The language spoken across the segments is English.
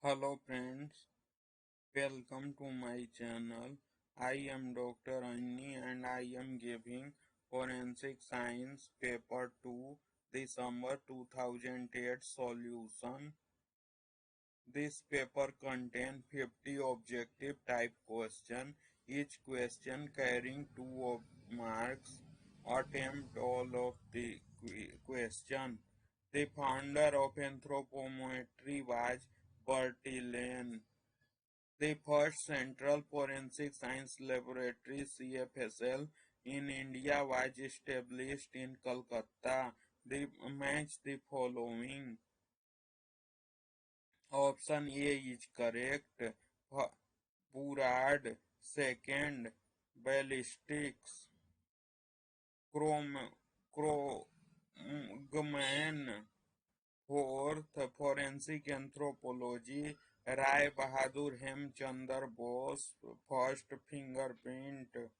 Hello friends, welcome to my channel. I am Dr. Anni and I am giving Forensic Science Paper 2 December 2008 solution. This paper contains 50 objective type questions, each question carrying 2 marks. Attempt all of the question. The founder of anthropometry was Bertie Lane. The first Central Forensic Science Laboratory (CFSL) in India was established in Calcutta. Match the following. Option A is correct. Burrard. Second, ballistics. Krogman. Fourth, forensic anthropology. Rai Bahadur Hemchandar Bose. First, fingerprint.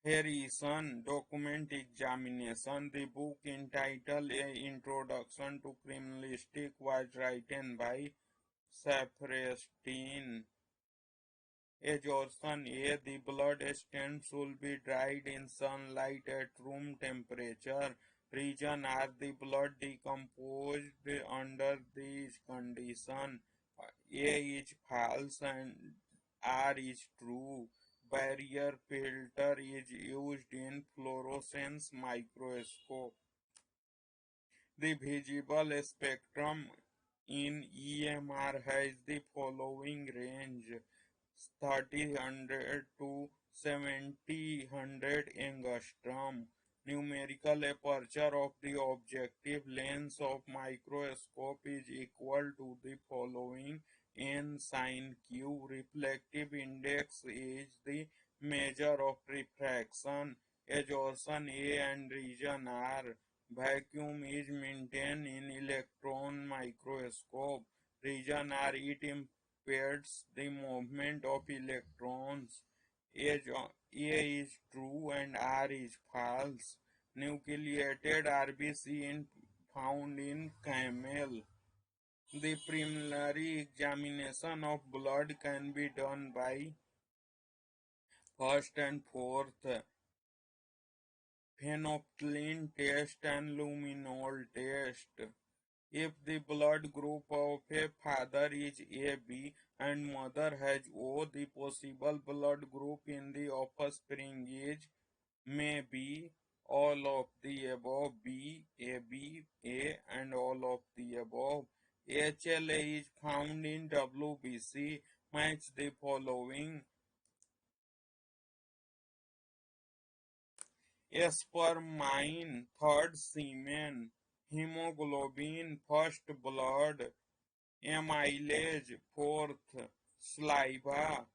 Harrison, document examination. The book entitled A Introduction to Criminalistic was written by Saperstein. Exhaustion A. The blood stains should be dried in sunlight at room temperature. Reason are the blood decomposed under these conditions. A is false and R is true. Barrier filter is used in fluorescence microscope. The visible spectrum in EMR has the following range: 3000 to 7000 angstrom. Numerical aperture of the objective lens of microscope is equal to the following: n sin q. Reflective index is the measure of refraction. Exhaustion A and region R. Vacuum is maintained in electron microscope. Region R, it impedes the movement of electrons. A is true and R is false. Nucleated RBC found in camel. The preliminary examination of blood can be done by first and fourth phenolphthalein test and luminol test. If the blood group of a father is AB and mother has O, the possible blood group in the offspring is may be all of the above: B, AB, A, and all of the above. HLA is found in WBC. Match the following. Spermine, third semen. Hemoglobin, first blood. Amylase, fourth. Saliva.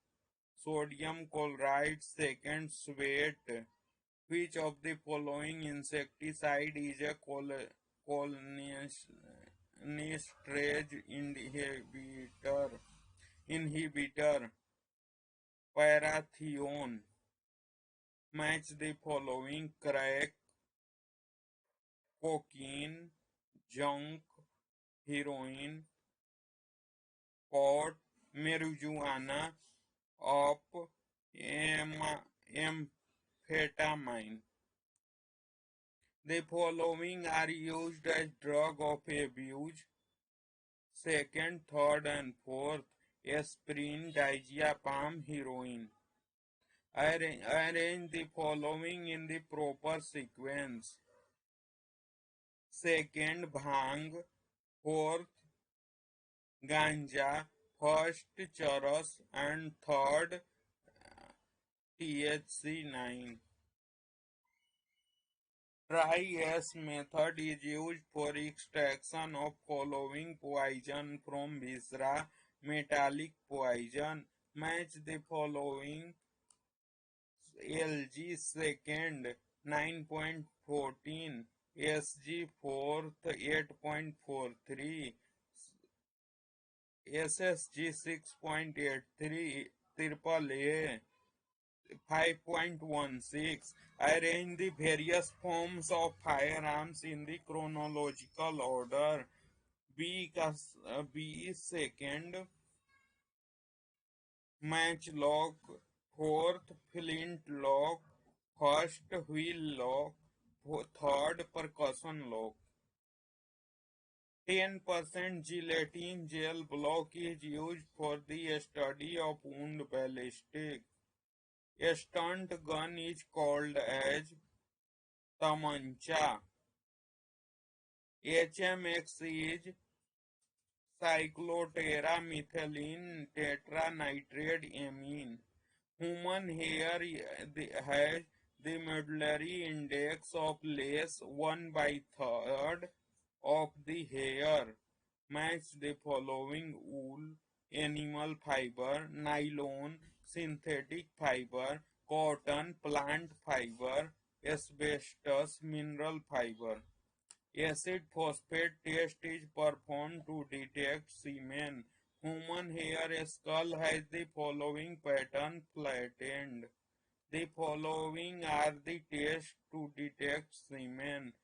Sodium chloride, second. Sweat. Which of the following insecticide is a cholinesterase inhibitor? Parathion. Match the following: crack, cocaine, junk, heroin, pot, marijuana, op, amphetamine. The following are used as drug of abuse. Second, third, and fourth: aspirin, diazepam, heroin. Arrange the following in the proper sequence. Second, bhang. Fourth, ganja. First, charas. And third, THC9. Dry-S method is used for extraction of following poison from viscera: metallic poison. Match the following. Lg second, 9.14. Sg fourth, 8.43. SSG 6.83. Triple A. 5.16. Arrange the various forms of firearms in the chronological order. B second, matchlock; fourth, flintlock; first, wheel lock; third, percussion lock. 10% gelatin gel block is used for the study of wound ballistics. A stunt gun is called as tamancha. HMX is cycloteramethylene tetranitrate amine. Human hair has the medullary index of less 1 by third of the hair. Match the following: wool, animal fiber, nylon, synthetic fiber, cotton, plant fiber, asbestos, mineral fiber. Acid phosphate test is performed to detect semen. Human hair skull has the following pattern: flattened. The following are the tests to detect semen: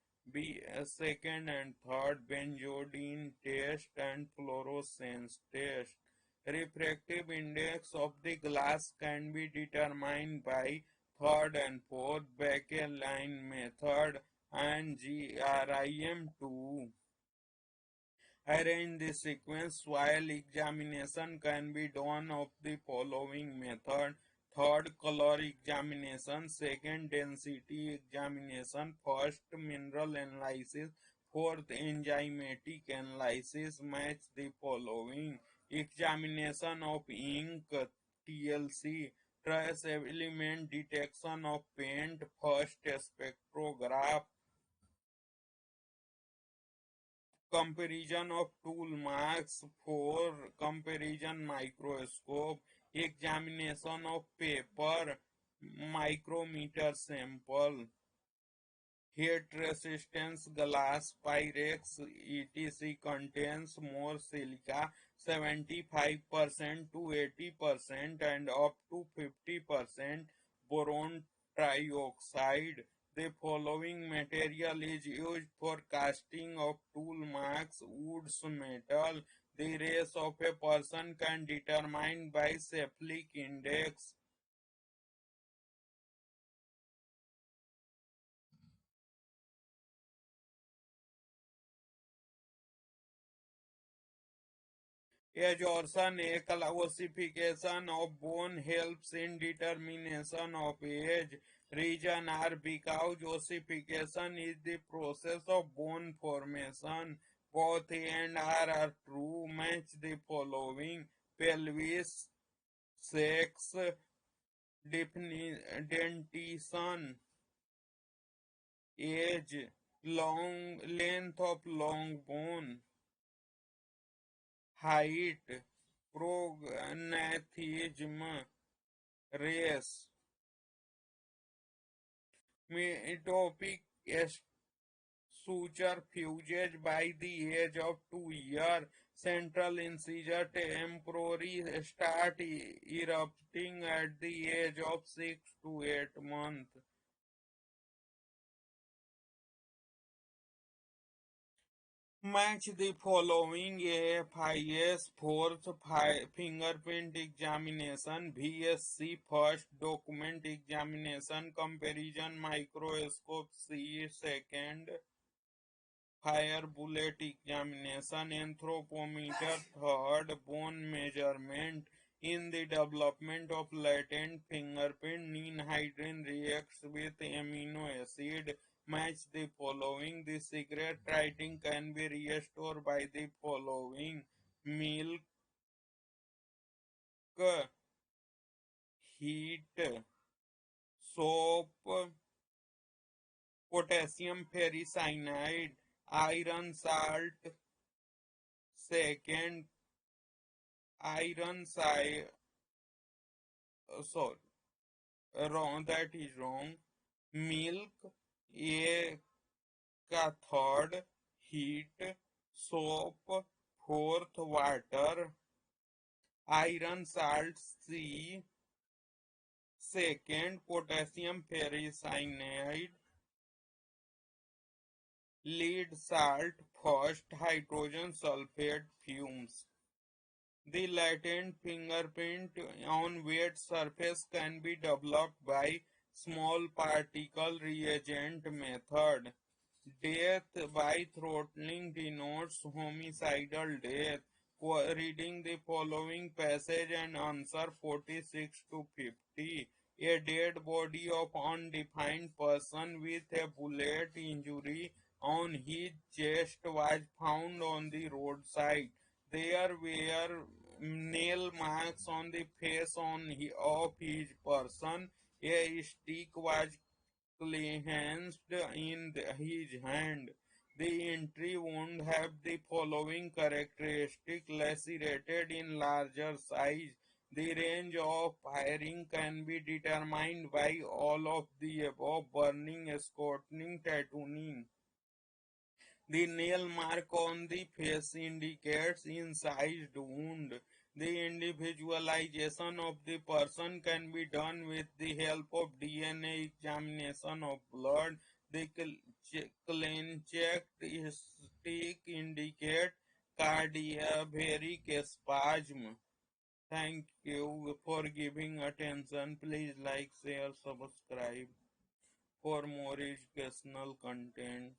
second and third, benzodine test and fluorescence test. Refractive index of the glass can be determined by third and fourth, Bakelite method and GRIM2. Arrange the sequence while examination can be done of the following method: third, color examination; second, density examination; first, mineral analysis; fourth, enzymatic analysis. Match the following: examination of ink, TLC; trace element detection of paint, first spectrograph; comparison of tool marks for comparison microscope; examination of paper, micrometer sample; heat resistance glass, Pyrex etc. contains more silica 75% to 80% and up to 50% boron trioxide. The following material is used for casting of tool marks: woods, metal. The race of a person can determine by cephalic index. Absorption, a classification of bone, helps in determination of age. Reason are because ossification is the process of bone formation. Both A and R are true. Match the following: pelvis, sex, dentition, age, long length of long bone, height, prognathism, race. Metopic suture fuses by the age of 2 years. Central incisor temporary start erupting at the age of 6 to 8 months. Match the following: AFIS fourth fingerprint examination, VSC first document examination, comparison microscope C second, fire bullet examination, anthropometer third, bone measurement. In the development of latent fingerprint, ninhydrin reacts with amino acid. Match the following: the cigarette writing can be restored by the following: milk, heat, soap, potassium ferricyanide, iron salt. Second, iron si- sorry, wrong, that is wrong. Milk, a का third, heat, soap, fourth, water, iron salt C, Second, potassium ferricyanide, lead salt. First, hydrogen sulfate fumes. The latent fingerprint on wet surface can be developed by small particle reagent method. Death by throttling denotes homicidal death. Reading the following passage and answer 46 to 50. A dead body of undefined person with a bullet injury on his chest was found on the roadside. There were nail marks on the face of his person. A stick was clenched in his hand. The entry wound have the following characteristic: lacerated in larger size. The range of firing can be determined by all of the above: burning, scorching, tattooing. The nail mark on the face indicates incised wound. The individualization of the person can be done with the help of DNA examination of blood. The clenched stick indicate cadaveric spasm. Thank you for giving attention. Please like, share, subscribe for more educational content.